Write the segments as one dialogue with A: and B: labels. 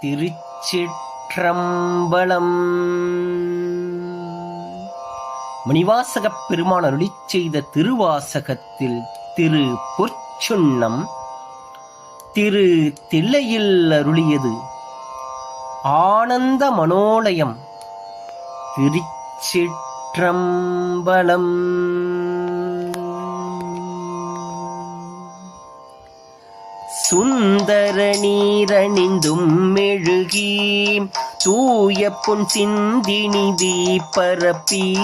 A: திருச்சிற்றம்பலம். மணிவாசகப் பெருமான் அருளிச் செய்த திருவாசகத்தில் திரு பொற்சுண்ணம் திரு தில்லையில் அருளியது ஆனந்த மனோலயம். திருச்சிற்றம்பலம். சுந்தர நீரணிந்தும் மெழுகி தூய பொன் சிந்தினிதி பரப்பி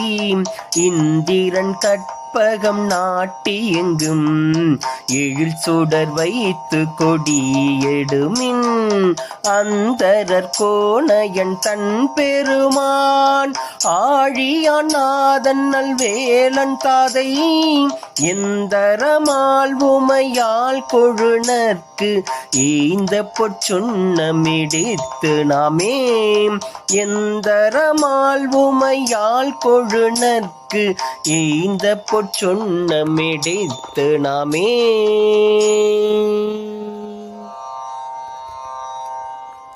A: இந்திரன் கற்பகம் நாட்டி எங்கும் எழில் சுடர் வைத்து கொடியெடுமின் அந்தரர் கோணையன் தன் பெருமான் ஆழியான் நாதன் நல்வேலன் தாதை எந்தரமால் உமையால் கொழுநர்க்கு இந்த பொற்சுண்ணமிடித்து நாமே எந்தரமால் உமையால் கொழுநர்க்கு இந்த பொற்சுண்ணமிடித்து நாமே.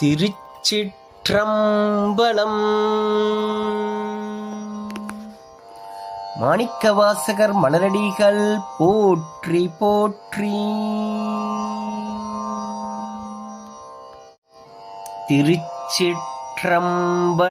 A: திருச்சிற்றம்பலம். மாணிக்கவாசகர் மலரடிகள் போற்றி போற்றி. திருச்சிற்றம்பலம்.